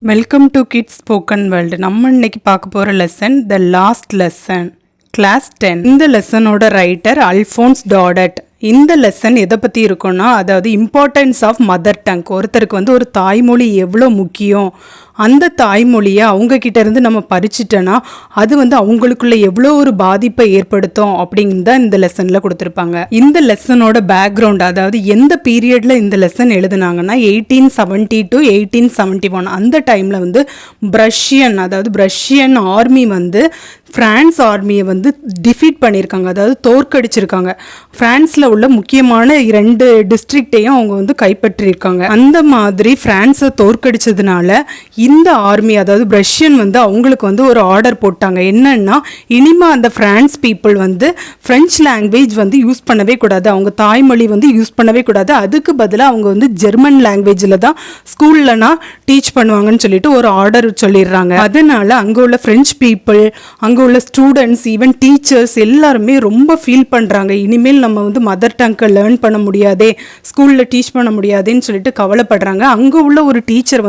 Welcome to kids spoken world. நம்ம இன்னைக்கு பார்க்க போகிற lesson the last lesson, class 10. இந்த லெசனோட ரைட்டர் அல்ஃபோன்ஸ் டாடட். இந்த லெசன் எதை பற்றி இருக்குன்னா, அதாவது இம்பார்ட்டன்ஸ் ஆஃப் மதர் டங். ஒருத்தருக்கு ஒரு தாய்மொழி எவ்வளோ முக்கியம், அந்த தாய்மொழியை அவங்கக்கிட்ட இருந்து நம்ம பறிச்சிட்டோன்னா அது அவங்களுக்குள்ள எவ்வளோ ஒரு பாதிப்பை ஏற்படுத்தும் அப்படிங்கிறத இந்த லெசனில் கொடுத்துருப்பாங்க. இந்த லெசனோட பேக்ரவுண்ட், அதாவது எந்த பீரியடில் இந்த லெசன் எழுதுனாங்கன்னா 1870 to 1871. அந்த டைமில் பிரஷ்யன் ஆர்மி பிரான்ஸ் ஆர்மியை டிஃபீட் பண்ணியிருக்காங்க, அதாவது தோற்கடிச்சிருக்காங்க. பிரான்ஸில் உள்ள முக்கியமான 2 டிஸ்ட்ரிக்டையும் அவங்க கைப்பற்றியிருக்காங்க. அந்த மாதிரி பிரான்ஸை தோற்கடிச்சதுனால இந்த ஆர்மி, அதாவது பிரஷ்யன் அவங்களுக்கு ஒரு ஆர்டர் போட்டாங்க. என்னன்னா, இனிமே அந்த France people French language use பண்ணவே கூடாது, அவங்க தாய்மொழி யூஸ் பண்ணவே கூடாது. அதுக்கு பதிலாக அவங்க ஜெர்மன் லாங்குவேஜில் தான் ஸ்கூல்லனா டீச் பண்ணுவாங்கன்னு சொல்லிட்டு ஒரு ஆர்டர் சொல்லிடுறாங்க. அதனால அங்கே உள்ள பிரெஞ்சு பீப்புள், அங்கே உள்ள ஸ்டூடெண்ட்ஸ், ஈவன் டீச்சர்ஸ் எல்லாருமே ரொம்ப ஃபீல் பண்ணுறாங்க. இனிமேல் நம்ம மதர் டங்கை லேர்ன் பண்ண முடியாதே, ஸ்கூலில் டீச் பண்ண முடியாதேன்னு சொல்லிட்டு கவலைப்படுறாங்க. அங்கே உள்ள ஒரு டீச்சர்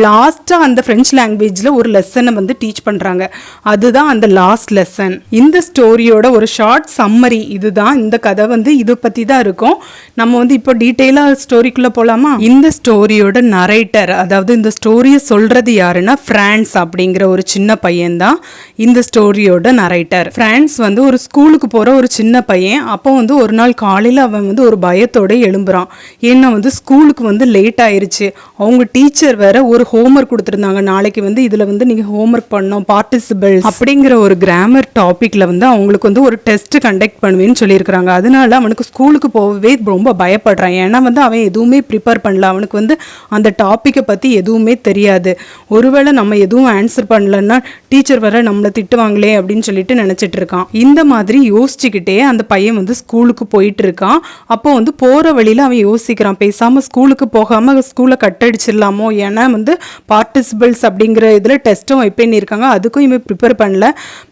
லாஸ்ட்டாக அந்த ஃப்ரெஞ்சு லாங்குவேஜில் ஒரு லெசனை டீச் பண்ணுறாங்க. அதுதான் அந்த லாஸ்ட் லெசன். இந்த ஸ்டோரியோட ஒரு ஷார்ட் சம்மரி இதுதான். இந்த கதை இதை பற்றி தான் இருக்கும். நம்ம இப்போ டீட்டெயிலாக ஸ்டோரிக்குள்ளே போகலாமா? இந்த ஸ்டோரியோட நரேட்டர், அதாவது இந்த ஸ்டோரியை சொல்கிறது யாருன்னா பிரான்ஸ் அப்படிங்கிற ஒரு சின்ன பையன்தான் இந்த ஸ்டோரியோட நரேட்டர். பிரான்ஸ் ஒரு ஸ்கூலுக்கு போகிற ஒரு சின்ன பையன். அப்போ ஒரு நாள் காலையில் அவன் ஒரு பயத்தோட எழும்புறான். ஏன்னா ஸ்கூலுக்கு லேட் ஆயிருச்சு. அவங்க டீச்சர் வேற ஒரு ஹோம்ஒர்க் கொடுத்துருந்தாங்க. நாளைக்கு இதில் நீங்கள் ஹோம்ஒர்க் பண்ணோம், பார்ட்டிசிபிள்ஸ் அப்படிங்கிற ஒரு கிராமர் டாப்பிக்கில் அவங்களுக்கு ஒரு டெஸ்ட் கண்டக்ட் பண்ணுவேன்னு சொல்லியிருக்கிறாங்க. அதனால அவனுக்கு ஸ்கூலுக்கு போகவே ரொம்ப பயப்படுறான். ஏன்னா அவன் எதுவுமே ப்ரிப்பேர் பண்ணல. அவனுக்கு அந்த டாப்பிக்கை பற்றி எதுவுமே தெரியாது. ஒருவேளை நம்ம எதுவும் ஆன்சர் பண்ணலன்னா டீச்சர் வேற நம்மளை திட்டுவாங்களே அப்படின்னு சொல்லிட்டு நினச்சிட்டு இருக்கான். இந்த மாதிரி யோசிச்சுக்கிட்டே அந்த பையன் ஸ்கூலுக்கு போயிட்டு இருக்கான். அப்போ போகிற வழியில் அவன் யோசிக்கிறான், பேசாமல் ஸ்கூலுக்கு போகாமல் ஸ்கூலை கட்டடிச்சிடலாமோ, ஏன்னா பார்ட்டிசிபிள்ஸ் அப்படிங்கிற இதில் டெஸ்ட்டும் வைப்பேன்னு இருக்காங்க, அதுக்கும் இவன் ப்ரிப்பேர் பண்ணல.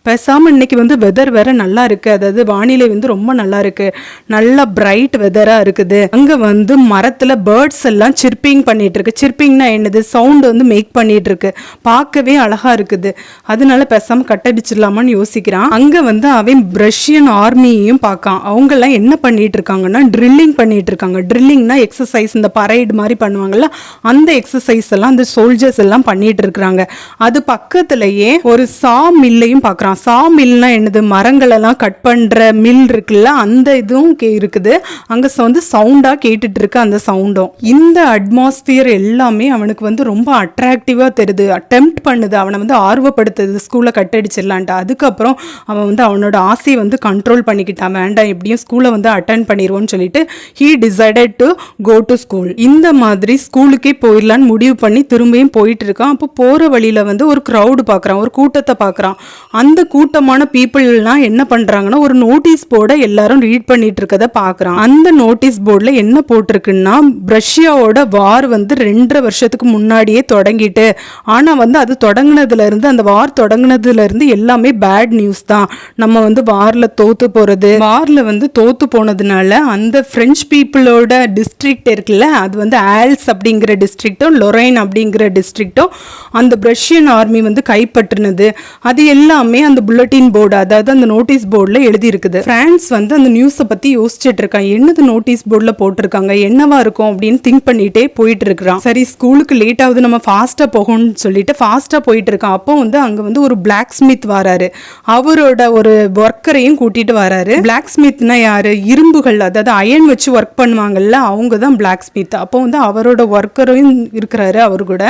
பேசாமல் இன்னைக்கு வெதர் வேற நல்லா இருக்குது, அதாவது வானிலை ரொம்ப நல்லா இருக்குது, நல்லா பிரைட் வெதராக இருக்குது. அங்கே மரத்தில் பேர்ட்ஸ் எல்லாம் சிர்பிங் பண்ணிட்டு இருக்கு. சிர்பிங்னா என்னது? சவுண்ட் மேக் பண்ணிட்டு இருக்கு, பார்க்கவே அழகா இருக்குது. அதனால பேசாமல் கட்டடிச்சிடலாமான்னு யோசிக்கிறான். அங்கே அவன் பிரஷ்யன் ஆர்மியையும் பார்க்கான். அவங்கெல்லாம் என்ன பண்ணிட்டு இருக்காங்கன்னா ட்ரில்லிங் பண்ணிட்டு இருக்காங்க. ட்ரில்லிங்னா எக்ஸசைஸ், இந்த பரைடு மாதிரி பண்ணுவாங்கல்ல, அந்த எக்ஸசைஸ் எல்லாம் அந்த சோல்ஜர்ஸ் எல்லாம் பண்ணிட்டு இருக்கிறாங்க. அது பக்கத்திலேயே ஒரு சா மில்லையும் பார்க்குறான். சா மில்னா என்னது? மரங்கள் எல்லாம் கட் பண்ணுற மில் இருக்குல்ல, அந்த இதுவும் இருக்குது. அங்கே சவுண்டாக கேட்டுட்டு இருக்கு. அந்த சவுண்டும் இந்த அட்மாஸ்பியர் எல்லாமே அவனுக்கு ரொம்ப அட்ராக்டிவாக தெரியுது, அட்டெம்ப்ட் பண்ணுது, அவனை ஆர்வப்படுத்துது ஸ்கூலை கட்டடிச்சிடலான்ட்டு. அதுக்கப்புறம் அவன் அவனோட ஆசையை கண்ட்ரோல் பண்ணிக்கிட்டான். வேண்டாம், எப்படியும் ஸ்கூலை அட்டென்ட் பண்ணிடுவோன்னு சொல்லிட்டு he decided to go to school. இந்த மாதிரி ஸ்கூலுக்கே போயிடலான்னு முடிவு பண்ணி திரும்பியும் போயிட்டு இருக்கான். அப்போ போகிற வழியில் ஒரு க்ரௌடு பார்க்குறான், ஒரு கூட்டத்தை பார்க்குறான். அந்த கூட்டமான பீப்புள்லாம் என்ன பண்ணுறாங்கன்னா ஒரு நோட்டீஸ் போர்டை எல்லாரும் ரீட் பண்ணிட்டு இருக்கதை பார்க்குறான். அந்த நோட்டீஸ் போர்டில் என்ன போட்டிருக்குன்னா, ரஷ்யாவோட வார் 2.5 வருஷத்துக்கு முன்னாடியே தொடங்கிட்டு, ஆனால் அது தொடங்கினதுலேருந்து, அந்த வார் தொடங்கினதுலேருந்து எல்லாமே பேட் நியூஸ் தான். நம்ம வாரில் தோற்று போகிறது, வாரில் தோற்று போனதுனால அந்த பிரெஞ்சு பீப்புளோட டிஸ்ட்ரிக்ட் இருக்குல்ல, அது ஆல்ஸ் அப்படிங்கிற டிஸ்ட்ரிக்டும் லொரைன் அப்படிங்கிற டிஸ்ட்ரிக்டும் அந்த பிரஷ்யன் ஆர்மி கைப்பற்றினது. அது எல்லாமே அந்த புல்லட்டின் போர்டு, அதாவது அந்த நோட்டீஸ் போர்டில் எழுதியிருக்குது. பிரான்ஸ் அந்த நியூஸை பற்றி யோசிச்சுட்டு இருக்கான். என்னது நோட்டீஸ் போர்டில் போட்டிருக்காங்க, என்னவா இருக்கும் அப்படின்னு திங்க் பண்ணிட்டே போயிட்டு இருக்கிறான். சரி, ஸ்கூலுக்கு லேட் ஆகுது, நம்ம ஃபாஸ்ட்டாக போகணும்னு சொல்லிட்டு ஃபாஸ்ட்டாக போயிட்டு இருக்கான். அப்போ அங்கே ஒரு பிளாக் ஸ்மித் வராரு. அவரோட ஒரு ஒர்க்கரையும் கூட்டிட்டு வராரு. பிளாக் ஸ்மித்னா யாரு? இரும்புகள், அதாவது அயன் வச்சு ஒர்க் பண்ணுவாங்கல்ல, அவங்க தான் பிளாக் ஸ்மித். அப்போ அவரோட ஒர்க்கரும் இருக்கிறாரு அவர் கூட.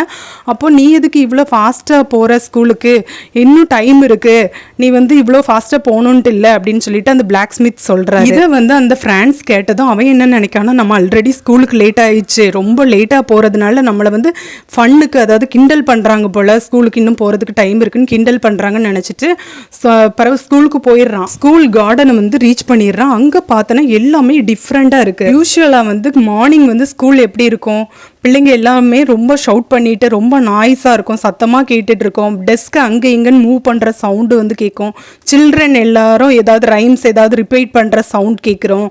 அப்போ நீ எதுக்கு இவ்வளோ ஃபாஸ்ட்டாக போகிற, ஸ்கூலுக்கு இன்னும் டைம் இருக்கு, நீ இவ்வளோ ஃபாஸ்ட்டாக போகணுன்ட்டு இல்லை அப்படின்னு சொல்லிட்டு அந்த பிளாக் ஸ்மித் சொல்கிறாரு. இதை அந்த பிரான்ஸ் கேட்டதும் அவன் என்ன நினைக்கானா, நம்ம ஆல்ரெடி ஸ்கூலுக்கு லேட் ஆயிடுச்சு, ரொம்ப லேட்டாக போகிறதுனால நம்மளை ஃபன்னுக்கு, அதாவது கிண்டல் பண்ணுறாங்க போல், ஸ்கூலுக்கு இன்னும் போகிறதுக்கு டைம் இருக்குன்னு கிண்டல் பண்ணுறாங்கன்னு நினச்சிட்டு பிறகு ஸ்கூலுக்கு போயிடுறான். ஸ்கூல் கார்டனை ரீச் பண்ணிடுறான். அங்கே பார்த்தோன்னா எல்லாமே டிஃப்ரெண்ட்டாக இருக்குது. யூஸ்வலாக மார்னிங் ஸ்கூல் எப்படி இருக்கும், பிள்ளைங்க எல்லாமே ரொம்ப ஷவுட் பண்ணிட்டு ரொம்ப நாய்ஸாக இருக்கும், சத்தமாக கேட்டுட்டு இருக்கோம். டெஸ்க்கு அங்கே இங்கேன்னு மூவ் பண்ணுற சவுண்டு வந்து கேட்கும். சில்ட்ரன் எல்லாரும் ஏதாவது ரைம்ஸ் ஏதாவது ரிப்பீட் பண்ணுற சவுண்ட் கேட்குறோம்,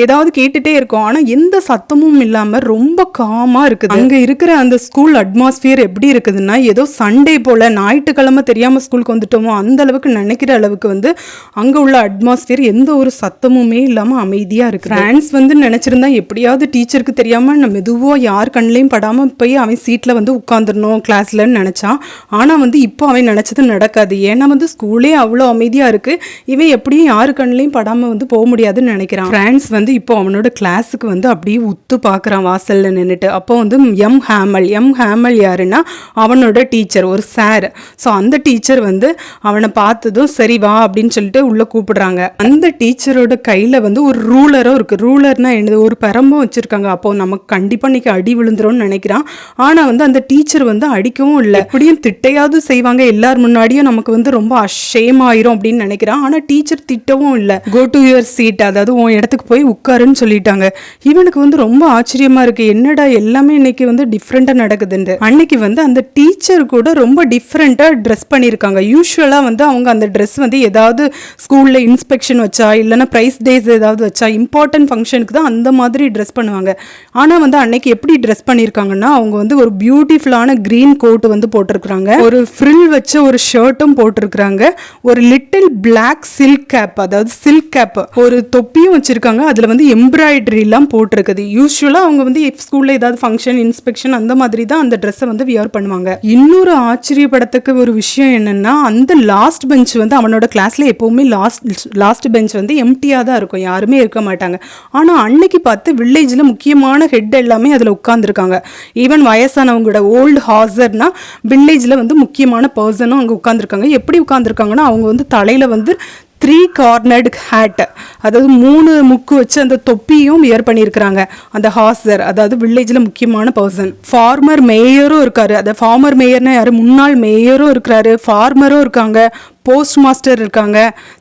ஏதாவது கேட்டுகிட்டே இருக்கோம். ஆனால் எந்த சத்தமும் இல்லாமல் ரொம்ப காமாக இருக்குது. அங்கே இருக்கிற அந்த ஸ்கூல் அட்மாஸ்பியர் எப்படி இருக்குதுன்னா, ஏதோ சண்டே போல் ஞாயிற்றுக்கிழமை தெரியாமல் ஸ்கூலுக்கு வந்துட்டோமோ அந்த அளவுக்கு நினைக்கிற அளவுக்கு வந்து அங்கே உள்ள அட்மாஸ்பியர் எந்த ஒரு சத்தமுமே இல்லாமல் அமைதியாக இருக்குது. ஃப்ரான்ஸ் வந்து நினச்சிருந்தா எப்படியாவது டீச்சருக்கு தெரியாமல் நம்ம மெதுவாக யார் கண்ணிலையும் படாமல் போய் அவன் சீட்டில் வந்து உட்காந்துடணும் கிளாஸ்லன்னு நினச்சான். ஆனால் வந்து இப்போ அவன் நினச்சது நடக்காது. ஏன்னா வந்து ஸ்கூலே அவ்வளோ அமைதியாக இருக்குது, இவன் எப்படியும் யார் கண்ணிலையும் படாமல் வந்து போக முடியாதுன்னு நினைக்கிறான். ஃப்ரான்ஸ் வந்து இப்போ அவனோட கிளாஸுக்கு வந்து அப்படியே உத்து பார்க்குறான் வாசலில் நின்றுட்டு. அப்போ வந்து எம் ஹேமல் யாருன்னா அவனோட டீச்சர், ஒரு சார். ஸோ அந்த டீச்சர் வந்து அவனை பார்த்ததும் சரி வா அப்படின்னு சொல்லிட்டு உள்ளே கூப்பிடுறாங்க. அந்த டீச்சரோட கையில் வந்து ஒரு ரூலரும் இருக்குது. ரூலர்னா என்னது, ஒரு பெரம்பும் வச்சுருக்காங்க. அப்போ நமக்கு கண்டிப்பாக இன்னைக்கு அடி விழுந்துரும்னு நினைக்கிறான். ஆனால் வந்து அந்த டீச்சர் வந்து அடிக்கவும் இல்லை, எப்படியும் திட்டையாவது செய்வாங்க, எல்லார் முன்னாடியும் நமக்கு வந்து ரொம்ப அஷேம் ஆயிரும் அப்படின்னு நினைக்கிறான். ஆனால் டீச்சர் திட்டவும் இல்லை. கோ டு யுவர் சீட், அதாவது உன் இடத்துக்கு போய் உட்காருன்னு சொல்லிட்டாங்க. இவனுக்கு வந்து ரொம்ப ஆச்சரியமா இருக்கு, என்னடா எல்லாமே இன்னைக்கு வந்து டிஃப்ரெண்டா நடக்குதுன்னு. அன்னைக்கு வந்து அந்த டீச்சர் கூட ரொம்ப டிஃப்ரெண்டா ட்ரெஸ் பண்ணியிருக்காங்க. யூஸ்வலா வந்து அவங்க அந்த ட்ரெஸ் வந்து ஏதாவது ஸ்கூல்ல இன்ஸ்பெக்ஷன் வச்சா இல்லைன்னா ப்ரைஸ் டேஸ் ஏதாவது வச்சா இம்பார்ட்டன்ட் ஃபங்க்ஷனுக்கு தான் அந்த மாதிரி ட்ரெஸ் பண்ணுவாங்க. ஆனால் வந்து அன்னைக்கு எப்படி ட்ரெஸ் பண்ணியிருக்காங்கன்னா, அவங்க வந்து ஒரு பியூட்டிஃபுல்லான கிரீன் கோட் வந்து போட்டிருக்கிறாங்க, ஒரு ஃப்ரில் வச்ச ஒரு ஷர்ட்டும் போட்டிருக்கிறாங்க, ஒரு லிட்டில் பிளாக் சில்க் கேப், அதாவது சில்க் கேப், ஒரு தொப்பியும் வச்சிருக்காங்க. அதில் வந்து எம்ப்ராய்டரிலாம் போட்டிருக்குது. யூஸ்வலாக அவங்க வந்து ஸ்கூலில் ஏதாவது ஃபங்க்ஷன் இன்ஸ்பெக்ஷன் அந்த மாதிரி தான் அந்த ட்ரெஸ்ஸை வந்து வியர் பண்ணுவாங்க. இன்னொரு ஆச்சரியப்படத்தக்க ஒரு விஷயம் என்னென்னா, அந்த லாஸ்ட் பெஞ்ச் வந்து அவனோட கிளாஸில் எப்போவுமே லாஸ்ட் பெஞ்ச் வந்து எம்டியாக தான் இருக்கும், யாருமே இருக்க மாட்டாங்க. ஆனால் அன்னைக்கு பார்த்து வில்லேஜில் முக்கியமான ஹெட் எல்லாமே அதில் உட்காந்துருக்காங்க. ஈவன் வயசானவங்களோட ஓல்டு ஹாசர்னா வில்லேஜில் வந்து முக்கியமான பர்சனும் அங்கே உட்காந்துருக்காங்க. எப்படி உட்காந்துருக்காங்கன்னா, அவங்க வந்து தலையில் வந்து 3 கார்னர்டு ஹேட், அதாவது 3 முக்கு வச்சு அந்த தொப்பியும் வியர் பண்ணியிருக்கிறாங்க அந்த ஹாசர், அதாவது வில்லேஜில் முக்கியமான பர்சன். ஃபார்மர் மேயரும் இருக்காரு. அந்த ஃபார்மர் மேயர்னா யார், முன்னாள் மேயரும் இருக்கிறாரு, ஃபார்மரும் இருக்காங்க, போஸ்ட் மாஸ்டர் இருக்காங்க,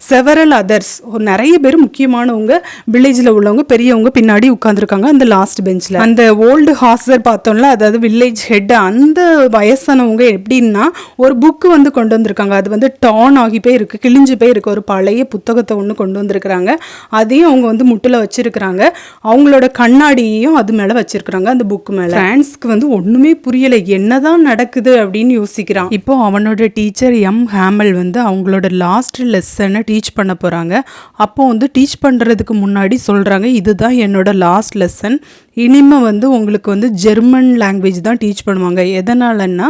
செவரல் அதர்ஸ், ஒரு நிறைய பேர் முக்கியமானவங்க வில்லேஜில் உள்ளவங்க பெரியவங்க பின்னாடி உட்காந்துருக்காங்க அந்த லாஸ்ட் பெஞ்சில். அந்த ஓல்டு ஹாசர் பார்த்தோம்ல, அதாவது வில்லேஜ் ஹெட், அந்த வயசானவங்க எப்படின்னா ஒரு புக்கு வந்து கொண்டு வந்திருக்காங்க. அது வந்து டான் ஆகி போய் இருக்குது, கிழிஞ்சு போய் இருக்குது. ஒரு பழைய புத்தகத்தை ஒன்று கொண்டு வந்திருக்கிறாங்க. அதையும் அவங்க வந்து முட்டில் வச்சிருக்கிறாங்க. அவங்களோட கண்ணாடியையும் அது மேலே வச்சிருக்கிறாங்க, அந்த புக்கு மேலே. ஃப்ரான்ஸ்க்கு வந்து ஒன்றுமே புரியலை, என்னதான் நடக்குது அப்படின்னு யோசிக்கிறான். இப்போ அவனோட டீச்சர் எம் ஹேமல் வந்து அவங்களோட லாஸ்ட் லெசனை டீச் பண்ண போகிறாங்க. அப்போ வந்து டீச் பண்ணுறதுக்கு முன்னாடி சொல்கிறாங்க, இதுதான் என்னோட லாஸ்ட் லெசன், இனிமேல் வந்து உங்களுக்கு வந்து ஜெர்மன் லாங்குவேஜ் தான் டீச் பண்ணுவாங்க. எதனாலன்னா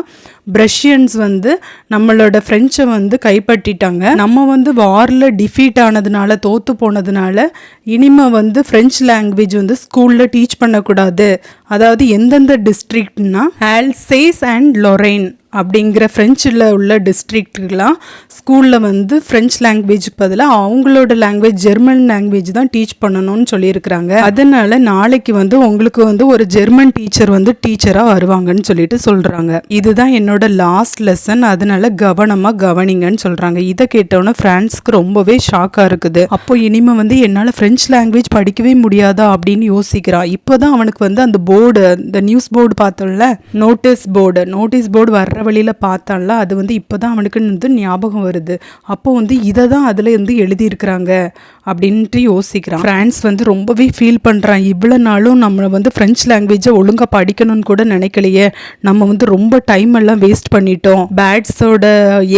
பிரஷியன்ஸ் வந்து நம்மளோட ஃப்ரெஞ்சை வந்து கைப்பற்றிட்டாங்க. நம்ம வந்து வாரில் டிஃபீட் ஆனதுனால, தோற்று போனதுனால இனிமேல் வந்து ஃப்ரெஞ்ச் லாங்குவேஜ் வந்து ஸ்கூலில் டீச் பண்ணக்கூடாது. அதாவது எந்தெந்த டிஸ்ட்ரிக்ட்னா ஆல்சேஸ் அண்ட் லொரைன் அப்படிங்கிற ஃப்ரெஞ்சில் உள்ள டிஸ்ட்ரிக்ட்லாம் ஸ்கூலில் வந்து ஃப்ரெஞ்ச் லாங்குவேஜுக்கு பதிலாக அவங்களோட லாங்குவேஜ் ஜெர்மன் லாங்குவேஜ் தான் டீச் பண்ணணும்னு சொல்லியிருக்கிறாங்க. அதனால நாளைக்கு வந்து உங்களுக்கு வந்து ஒரு ஜெர்மன் டீச்சர் வந்து டீச்சராக வருவாங்கன்னு சொல்லிட்டு சொல்கிறாங்க. இதுதான் என்னோட லாஸ்ட் லெசன், அதனால கவனமாக கவனிங்கன்னு சொல்கிறாங்க. இதை கேட்டோன்னே ஃப்ரான்ஸ்க்கு ரொம்பவே ஷாக்காக இருக்குது. அப்போ இனிமேல் வந்து என்னால் ஃப்ரெஞ்ச் லாங்குவேஜ் படிக்கவே முடியாதா அப்படின்னு யோசிக்கிறான். இப்போ தான் அவனுக்கு வந்து அந்த போர்டு, இந்த நியூஸ் போர்டு பார்த்தோம்ல, நோட்டீஸ் போர்டு வர்ற வழியில் பார்த்தான்ல, அது வந்து இப்போ தான் அவனுக்கு வந்து ஞாபகம் வருது. அப்போ வந்து இதை தான் அதில் வந்து எழுதியிருக்கிறாங்க அப்படின்ட்டு யோசிக்கிறான். ஃப்ரான்ஸ் வந்து ரொம்பவே ஃபீல் பண்ணுறான். இவ்வளோ நாளும் நம்ம வந்து ஃப்ரெஞ்ச் லாங்குவேஜை ஒழுங்காக படிக்கணும்னு கூட நினைக்கலையே, நம்ம வந்து ரொம்ப டைம் எல்லாம் வேஸ்ட் பண்ணிட்டோம். பேட்ஸோட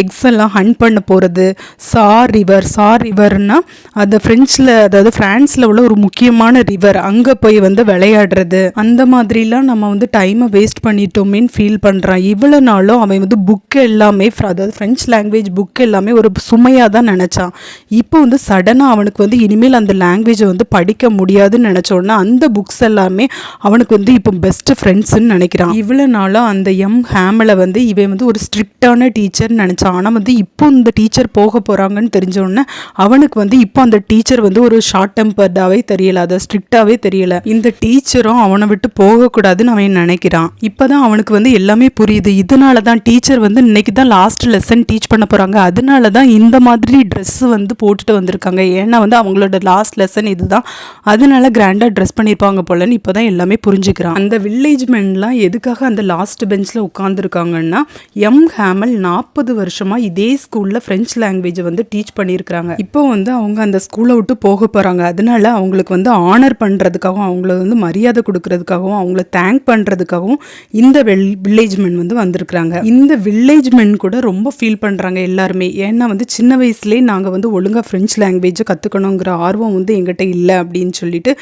எக்ஸ் எல்லாம் ஹண்ட் பண்ண போகிறது, சார் ரிவர்னா அது ஃப்ரெஞ்சில், அதாவது ஃப்ரான்ஸில் உள்ள ஒரு முக்கியமான ரிவர், அங்கே போய் வந்து விளையாடுறது, அந்த மாதிரிலாம் நம்ம வந்து டைமை வேஸ்ட் பண்ணிட்டோமேன்னு ஃபீல் பண்ணுறான். இவ்வளோ நாளும் அவன் வந்து புக்கு எல்லாமே, அதாவது ஃப்ரெஞ்ச் லாங்குவேஜ் புக்கு எல்லாமே ஒரு சுமையாக தான் நினச்சான். இப்போ வந்து சடனாக அவனுக்கு வந்து இனிமேல் அந்த லாங்குவேஜை வந்து படிக்க முடியாதுன்னு நினச்சோன்னா அந்த புக்ஸ் எல்லாமே அவனுக்கு வந்து இப்போ பெஸ்ட் ஃப்ரெண்ட்ஸ்ன்னு நினைக்கிறான். இவ்வளோ நாளும் அந்த எம் ஹேமலை வந்து இவன் வந்து ஒரு ஸ்ட்ரிக்டான டீச்சர்னு நினச்சான். ஆனால் வந்து இப்போ இந்த டீச்சர் போக போகிறாங்கன்னு தெரிஞ்சோடனே அவனுக்கு வந்து இப்போ அந்த டீச்சர் வந்து ஒரு ஷார்ட் டெம்பர்டாகவே தெரியல, அதை ஸ்ட்ரிக்டாகவே தெரியல. இந்த டீச்சரும் அவனை விட்டு போகக்கூடாதுன்னு அவன் நினைக்கிறான். இப்போ தான் அவனுக்கு வந்து எல்லாமே புரியுது. இதனால தான் டீச்சர் வந்து இன்னைக்கு தான் லாஸ்ட் லெசன் டீச் பண்ண போகிறாங்க, அதனால தான் இந்த மாதிரி ட்ரெஸ்ஸு வந்து போட்டுட்டு வந்திருக்காங்க. ஏன்னா வந்து அவங்களோட லாஸ்ட் லெசன் இதுதான், அதனால கிராண்டாக ட்ரெஸ் பண்ணியிருப்பாங்க போலன்னு இப்போ தான் எல்லாமே புரிஞ்சுக்கிறான். அந்த வில்லேஜ் மென்லாம் எதுக்காக அந்த லாஸ்ட் பெஞ்சில் உட்காந்துருக்காங்கன்னா, எம் ஹேமல் 40 வருஷமாக இதே ஸ்கூலில் ஃப்ரெஞ்ச் லாங்குவேஜை வந்து டீச் பண்ணியிருக்கிறாங்க. இப்போ வந்து அவங்க அந்த ஸ்கூலை விட்டு போக போகிறாங்க. அதனால அவங்களுக்கு வந்து ஆனர் பண்ணுறதுக்காகவும் அவங்கள வந்து மரியாதை கொடுக்கறதுக்காகவும் அவங்கள தேங்க் பண்ணுறதுக்காகவும் இந்த வில்லேஜ் மென் வந்து வந்திருக்கிறாங்க. இந்த வில்லேஜ் மென் கூட ரொம்ப ஃபீல் பண்ணுறாங்க எல்லாருமே. ஏன்னா வந்து சின்ன வயசுலேயே நாங்கள் வந்து ஒழுங்காக ஃப்ரெஞ்ச் லாங்குவேஜை கற்றுக்கணுங்கிற ஆர்வம் வந்து எங்கிட்ட இல்லை அப்படின்னு சொல்லிட்டு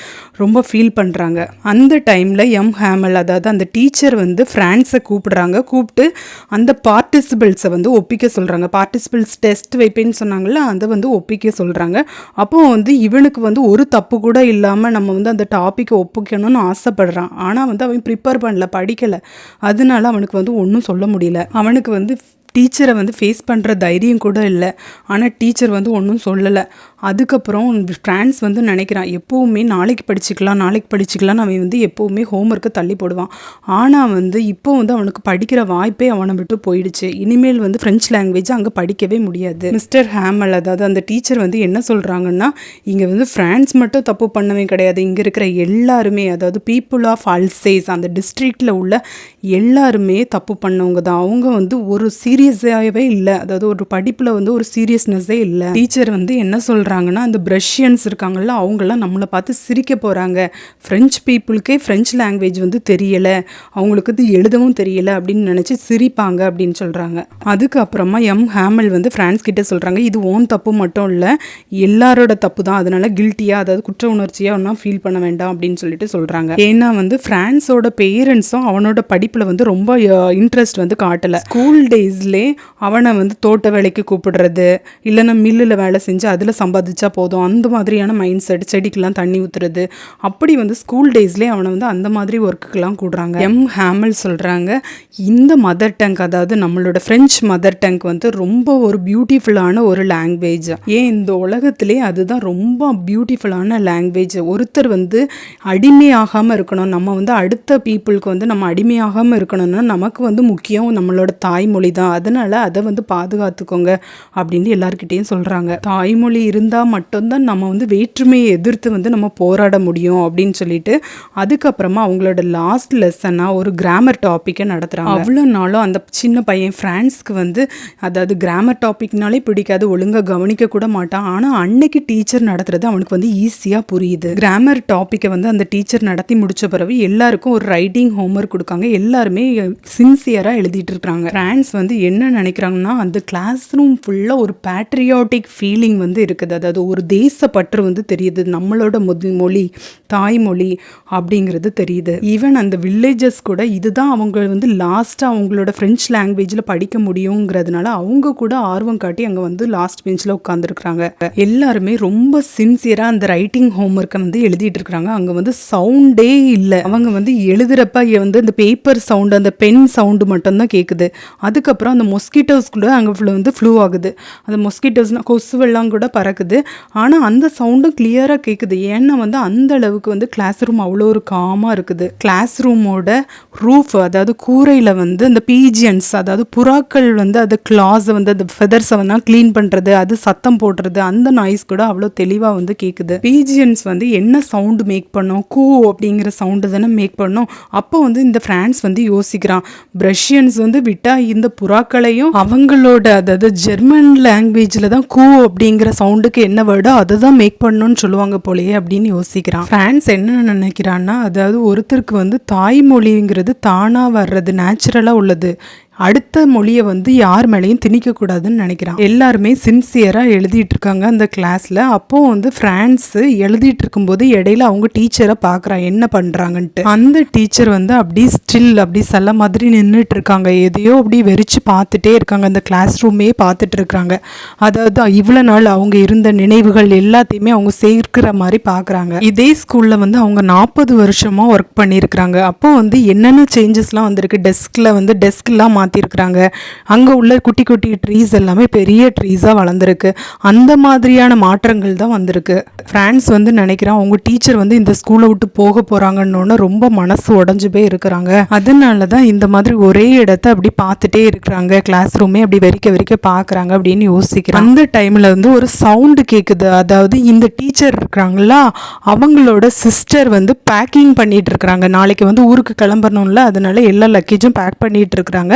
ரொம்ப ஃபீல் பண்ணுறாங்க. அந்த டைமில் எம் ஹேமல் அதாவது அந்த டீச்சர் வந்து ஃப்ரான்ஸை கூப்பிட்டு அந்த பார்ட்டிசிபிள்ஸை வந்து ஒப்பிக்க சொல்கிறாங்க. பார்ட்டிசிபிள்ஸ் டெஸ்ட் வைப்பேன்னு சொன்னாங்கல்ல, அதை வந்து ஒப்பிக்க சொல்கிறாங்க. அப்போது வந்து இவனுக்கு வந்து ஒரு தப்பு கூட இல்லாமல் நம்ம வந்து அந்த டாப்பிக்கை ஒப்பிக்கணும்னு ஆசைப்படுறான். ஆனால் வந்து அவன் ப்ரிப்பேர் பண்ணல, படிக்கலை. அதனால அவனுக்கு வந்து ஒன்றும் சொல்ல முடியல. அவனுக்கு வந்து டீச்சரை வந்து ஃபேஸ் பண்ணுற தைரியம் கூட இல்லை. ஆனால் டீச்சர் வந்து ஒன்றும் சொல்லலை. அதுக்கப்புறம் ஃப்ரான்ஸ் வந்து நினைக்கிறான், எப்போவுமே நாளைக்கு படிச்சுக்கலாம் அவன் வந்து எப்போவுமே ஹோம்ஒர்க்கை தள்ளி போடுவான். ஆனால் வந்து இப்போ வந்து அவனுக்கு படிக்கிற வாய்ப்பே அவனை விட்டு போயிடுச்சு. இனிமேல் வந்து ஃப்ரெஞ்ச் லாங்குவேஜ் அங்கே படிக்கவே முடியாது. மிஸ்டர் ஹேமல் அதாவது அந்த டீச்சர் வந்து என்ன சொல்கிறாங்கன்னா, இங்கே வந்து ஃப்ரான்ஸ் மட்டும் தப்பு பண்ணவே கிடையாது, இங்கே இருக்கிற எல்லாருமே அதாவது பீப்புள் ஆஃப் அல்சேஸ் அந்த டிஸ்ட்ரிக்டில் உள்ள எல்லாருமே தப்பு பண்ணவங்க தான். அவங்க வந்து ஒரு சீரியஸாகவே இல்லை, அதாவது ஒரு படிப்பில் வந்து ஒரு சீரியஸ்னஸே இல்லை. டீச்சர் வந்து என்ன சொல்கிறாங்கன்னா, அந்த பிரஷியன்ஸ் இருக்காங்கல்ல, அவங்களாம் நம்மளை பார்த்து சிரிக்க போகிறாங்க. ஃப்ரெஞ்ச் பீப்புளுக்கே ஃப்ரெஞ்ச் லாங்குவேஜ் வந்து தெரியலை, அவங்களுக்கு வந்து எழுதவும் தெரியலை அப்படின்னு நினச்சி சிரிப்பாங்க அப்படின்னு சொல்கிறாங்க. அதுக்கப்புறமா எம் ஹேமல் வந்து ஃப்ரான்ஸ் கிட்டே சொல்கிறாங்க, இது ஓன் தப்பு மட்டும் இல்லை, எல்லாரோட தப்பு தான், அதனால கில்ட்டியாக அதாவது குற்ற உணர்ச்சியாக ஒன்றும் ஃபீல் பண்ண வேண்டாம் அப்படின்னு சொல்லிட்டு சொல்கிறாங்க. ஏன்னா வந்து ஃப்ரான்ஸோட பேரண்ட்ஸும் அவனோட படிப்பில் வந்து ரொம்ப இன்ட்ரெஸ்ட் வந்து காட்டலை. ஸ்கூல் டேஸ்லே அவனை வந்து தோட்ட வேலைக்கு கூப்பிடுறது, இல்லைன்னா மில்லில் வேலை செஞ்சு அதில் சம்பாதிச்சா போதும் அந்த மாதிரியான மைண்ட் செட், செடிக்கெல்லாம் தண்ணி ஊற்றுறது, அப்படி வந்து ஸ்கூல் டேஸ்லேயே அவனை வந்து அந்த மாதிரி ஒர்க்குக்கெல்லாம் கூடுறாங்க. எம் ஹேமல் சொல்கிறாங்க, இந்த மதர் டங் அதாவது நம்மளோட ஃப்ரெஞ்ச் மதர் டங் வந்து ரொம்ப ஒரு பியூட்டிஃபுல்லான ஒரு லாங்குவேஜ். ஏன் இந்த உலகத்திலே அதுதான் ரொம்ப பியூட்டிஃபுல்லான லாங்குவேஜ். ஒருத்தர் வந்து அடிமையாகாமல் இருக்கணும், நம்ம வந்து அடுத்த பீப்புளுக்கு வந்து நம்ம அடிமையாகாமல் இருக்கணும்னா நமக்கு வந்து முக்கியம் நம்மளோட தாய்மொழி தான், அதனால அதை வந்து பாதுகாத்துக்கோங்க அப்படின்னு எல்லாருக்கிட்டையும் சொல்கிறாங்க. தாய்மொழி இருந்தால் மட்டும்தான் நம்ம வந்து வேற்றுமையை எதிர்த்து வந்து நம்ம போராட முடியும் அப்படின்னு சொல்லிட்டு அதுக்கப்புறமா அவங்களோட லாஸ்ட் லெசனாக ஒரு கிராமர் டாப்பிக்கை நடத்துகிறாங்க. அவ்வளோ நாளும் அந்த சின்ன பையன் ஃப்ரான்ஸ்க்கு வந்து அதாவது கிராமர் டாபிக்னாலே பிடிக்காது, ஒழுங்காக கவனிக்க கூட மாட்டான். ஆனால் அன்னைக்கு டீச்சர் நடத்துறது அவனுக்கு வந்து ஈஸியாக புரியுது. கிராமர் டாப்பிக்கை வந்து அந்த டீச்சர் நடத்தி முடிச்ச பிறகு எல்லாருக்கும் ஒரு ரைட்டிங் ஹோம்ஒர்க் கொடுக்காங்க. எல்லாருமே சின்சியராக எழுதிட்டு இருக்கிறாங்க. ஃப்ரான்ஸ் வந்து என்ன நினைக்கிறாங்கன்னா, அந்த கிளாஸ் ரூம் ஃபுல்லாக ஒரு பேட்ரியாட்டிக் ஃபீலிங் வந்து இருக்குது, அதாவது ஒரு தேசப்பற்று வந்து தெரியுது, நம்மளோட மொழி தாய்மொழி அப்படிங்கிறது தெரியுது. ஈவன் அந்த வில்லேஜஸ் கூட இதுதான் அவங்க வந்து லாஸ்ட்டாக அவங்களோட ஃப்ரெஞ்ச் லாங்குவேஜில் படிக்க முடியுங்கிறதுனால அவங்க கூட ஆர்வம் காட்டி அங்கே வந்து லாஸ்ட் பெஞ்சில் உட்காந்துருக்குறாங்க. எல்லாருமே ரொம்ப சின்சியராக அந்த ரைட்டிங் ஹோம்ஒர்க்கை வந்து எழுதிட்டு இருக்கிறாங்க. அங்கே வந்து சவுண்டே இல்லை, அவங்க வந்து எழுதுறப்ப வந்து அந்த பேப்பர் சவுண்டு அந்த பென் சவுண்டு மட்டும்தான் கேட்குது. அதுக்கப்புறம் அந்த மொஸ்கிட்டோஸ் கூட அங்கே வந்து ஃப்ளூ ஆகுது, அந்த மொஸ்கிட்டோஸ்னால் கொசுவெல்லாம் கூட பறக்குது. ஆனால் அந்த சவுண்டும் கிளியராக கேட்குது. ஏன்னா வந்து அந்த அளவுக்கு வந்து கிளாஸ் ரூம் அவ்வளோ ஒரு காமாக இருக்குது. கிளாஸ் ரூமோட ரூஃப் அதாவது கூரையில் வந்து அந்த பீஜியன்ஸ் அதாவது புறாக்கள் வந்து அது கிளாஸை வந்து அந்த ஃபெதர்ஸை வந்து க்ளீன் பண்ணுறது, அது சத்தம் போடுறது, அந்த நாய்ஸ் கூட அவ்வளோ தெளிவாக வந்து கேட்குது. பீஜியன்ஸ் வந்து என்ன சவுண்டு மேக் பண்ணோம், கூ அப்படிங்கிற சவுண்டு தானே மேக் பண்ணோம். அப்போ வந்து இந்த ஃப்ரான்ஸ் வந்து யோசிக்கிறான், பிரஷியன்ஸ் வந்து விட்டால் இந்த புறாக்களையும் அவங்களோட அதாவது ஜெர்மன் லாங்குவேஜில் தான் கூ அப்படிங்கிற சவுண்டுக்கு என்ன வேர்டோ அதை தான் மேக் பண்ணணும்னு சொல்லுவாங்க போலயே அப்படின்னு யோசிக்கிறான். ஃப்ரான்ஸ் என்ன நினைக்கிறான்னா, அதாவது ஒருத்தருக்கு வந்து தாய்மொழிங்கிறது தானாக வர்றது, நேச்சுரலாக உள்ளது, அடுத்த மொழியை வந்து யார் மேலேயும் திணிக்கக்கூடாதுன்னு நினைக்கிறான். எல்லாருமே சின்சியராக எழுதிட்டு இருக்காங்க அந்த கிளாஸில். அப்போது வந்து ஃப்ரான்ஸு எழுதிட்டு இருக்கும்போது இடையில அவங்க டீச்சரை பார்க்குறான் என்ன பண்ணுறாங்கன்ட்டு. அந்த டீச்சர் வந்து அப்படி ஸ்டில் அப்படி சில மாதிரி நின்றுட்டு இருக்காங்க, எதையோ அப்படி வெறிச்சு பார்த்துட்டே இருக்காங்க, அந்த கிளாஸ் ரூமே பார்த்துட்டு இருக்காங்க. அதாவது இவ்வளோ நாள் அவங்க இருந்த நினைவுகள் எல்லாத்தையுமே அவங்க சேர்க்கிற மாதிரி பார்க்குறாங்க. இதே ஸ்கூலில் வந்து அவங்க 40 வருஷமாக ஒர்க் பண்ணியிருக்கிறாங்க. அப்போ வந்து என்னென்ன சேஞ்சஸ்லாம் வந்திருக்கு, டெஸ்கில் வந்து டெஸ்க்லாம் மாற்றிருக்கிறாங்க. அங்கே உள்ள குட்டி குட்டி ட்ரீஸ் எல்லாமே பெரிய ட்ரீஸாக வளர்ந்துருக்கு. அந்த மாதிரியான மாற்றங்கள் தான் வந்திருக்கு. ஃப்ரான்ஸ் வந்து நினைக்கிறான் அவங்க டீச்சர் வந்து இந்த ஸ்கூலை விட்டு போக போகிறாங்கன்னு ரொம்ப மனசு உடஞ்சு போய் இருக்கிறாங்க. அதனால தான் இந்த மாதிரி ஒரே இடத்த அப்படி பார்த்துட்டே இருக்கிறாங்க. கிளாஸ் ரூமே அப்படி வெறிக்க பார்க்குறாங்க அப்படின்னு யோசிக்கிறேன். அந்த டைமில் வந்து ஒரு சவுண்டு கேட்குது. அதாவது இந்த டீச்சர் இருக்கிறாங்களா அவங்களோட சிஸ்டர் வந்து பேக்கிங் பண்ணிட்டு இருக்கிறாங்க. நாளைக்கு வந்து ஊருக்கு கிளம்பணும்ல, அதனால எல்லா லக்கேஜும் பேக் பண்ணிட்டு இருக்கிறாங்க.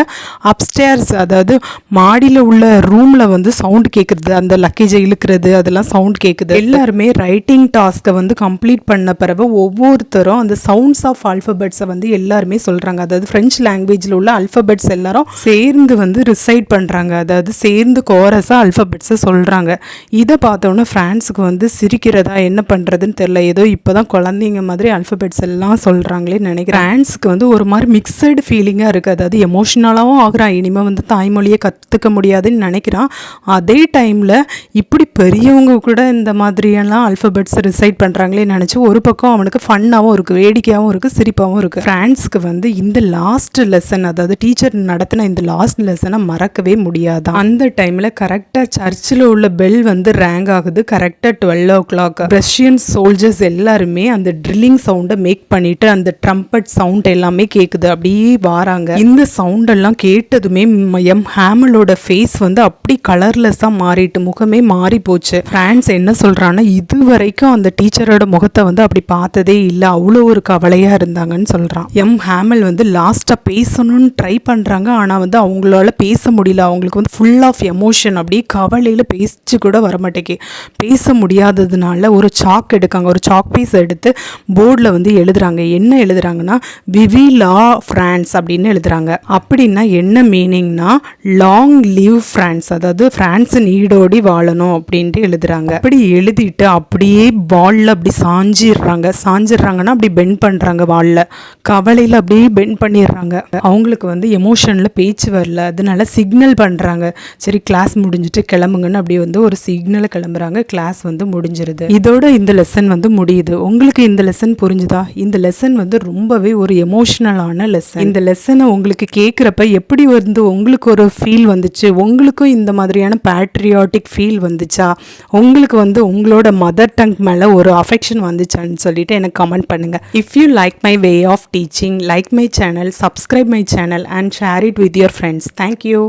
அப்ஸ்டேர்ஸ் அதாவது மாடியில் உள்ள ரூமில் வந்து சவுண்ட் கேட்குறது, அந்த லக்கேஜை இழுக்கிறது அதெல்லாம் சவுண்ட் கேட்குது. எல்லாருமே ரைட்டிங் டாஸ்க்கை வந்து கம்ப்ளீட் பண்ண பிறகு ஒவ்வொருத்தரும் அந்த சவுண்ட்ஸ் ஆஃப் ஆல்ஃபபெட்ஸை வந்து எல்லாருமே சொல்கிறாங்க. அதாவது ஃப்ரெஞ்ச் லாங்குவேஜில் உள்ள ஆல்ஃபபெட்ஸ் எல்லாரும் சேர்ந்து வந்து ரிசைட் பண்ணுறாங்க. அதாவது சேர்ந்து கோரஸாக ஆல்ஃபபெட்ஸை சொல்கிறாங்க. இதை பார்த்தோன்னே ஃப்ரான்ஸுக்கு வந்து சிரிக்கிறதா என்ன பண்ணுறதுன்னு தெரில. ஏதோ இப்போ தான் குழந்தைங்க மாதிரி ஆல்ஃபபெட்ஸ் எல்லாம் சொல்கிறாங்களே நினைக்கிறேன். ஃப்ரான்ஸுக்கு வந்து ஒரு மாதிரி மிக்சடு ஃபீலிங்காக இருக்குது. அதாவது எமோஷ்னலாகவும் ஆகுறான், இனிமேல் வந்து தாய்மொழியை கற்றுக்க முடியாதுன்னு நினைக்கிறான். அதே டைமில் இப்படி பெரியவங்க கூட இந்த மாதிரியெல்லாம் ஆல்ஃபபெட்ஸ் ரிசைட் பண்ணுறாங்களே நினச்சி ஒரு பக்கம் அவனுக்கு ஃபன்னாகவும் இருக்குது, வேடிக்கையாகவும் இருக்குது, சிரிப்பாகவும் இருக்குது. ஃப்ரான்ஸுக்கு வந்து இந்த லாஸ்ட் லெசன், அதாவது டீச்சர் நடத்தின இந்த லாஸ்ட் லெசனை மறக்கவே முடியாது. அந்த டைமில் கரெக்டாக சர்ச்சில் உள்ள பெல் வந்து ரேங்க் ஆகுது. கரெக்டாக 12 o'clock. ரஷ்யன் சோல்ஜர்ஸ் எல்லாருமே அந்த ட்ரில்லிங் சவுண்டை மேக் பண்ணிட்டு அந்த ட்ரம்பட் சவுண்ட் எல்லாமே கேட்குது. அப்படியே வாராங்க. இந்த சவுண்டெல்லாம் கேட்டதுமே எம் ஹேமலோட ஃபேஸ் வந்து அப்படி கலர்லெஸ்ஸாக மாறிட்டு முகமே மாறி போச்சு. ஃப்ரான்ஸ் என்ன சொல்கிறான்னா இது வரைக்கும் அந்த டீச்சரோட முகத்தை வந்து அப்படி பார்த்ததே இல்லை, அவ்வளோ ஒரு கவலையாக இருந்தாங்கன்னு சொல்கிறான். எம் ஹேமல் வந்து லாஸ்ட்டாக பேசணும்னு ட்ரை பண்ணுறாங்க. ஆனால் வந்து அவங்களால பேச முடியல. அவங்களுக்கு வந்து ஃபுல் ஆஃப் எமோஷன், அப்படியே கவலையில் பேச்சு கூட வரமாட்டேங்க. பேச முடியாததுனால ஒரு சாக் எடுக்காங்க. ஒரு சாக் பீஸ் எடுத்து போர்டில் வந்து எழுதுறாங்க. என்ன எழுதுறாங்கன்னா விவி லா ஃப்ரான்ஸ் அப்படின்னு எழுதுறாங்க. அப்படின்னா என்ன மீனிங்னா லாங் லிவ் ஃப்ரான்ஸ், அதாவது ஃப்ரான்ஸ் நீடோடி வாழணும் அப்படின்ட்டு எழுதுறாங்க. அப்படி எழுதிட்டு அப்படியே வாலில் அப்படி சாஞ்சிடுறாங்கன்னா அப்படி பெண்ட் பண்ணுறாங்க. வாலில் கவலையில் அப்படியே பெண்ட் பண்ணிடுறாங்க. அவங்களுக்கு வந்து எமோஷனில் பேச்சு வரல, அதனால சிக்னல் பண்ணுறாங்க. சரி கிளாஸ் முடிஞ்சிட்டு கிளம்புங்கன்னு அப்படி வந்து ஒரு சிக்னலை கிளம்புறாங்க. கிளாஸ் வந்து முடிஞ்சிருது. இதோட இந்த லெசன் வந்து முடியுது. உங்களுக்கு இந்த லெசன் புரிஞ்சுதா? இந்த லெசன் வந்து ரொம்பவே ஒரு எமோஷ்னலான லெசன். இந்த லெசனை உங்களுக்கு கேட்குறப்ப எப்படி வந்து உங்களுக்கு ஒரு ஃபீல் வந்துச்சு? உங்களுக்கும் இந்த மாதிரியான பேட்ரியாட்டிக் ஃபீல் வந்துச்சா? உங்களுக்கு வந்து உங்களோட மதர் டங் மேலே ஒரு அஃபெக்ஷன் வந்துச்சான்னு சொல்லிட்டு எனக்கு கமெண்ட் பண்ணுங்கள். If you like my way of teaching, like my channel, subscribe my channel and share it with your friends. Thank you.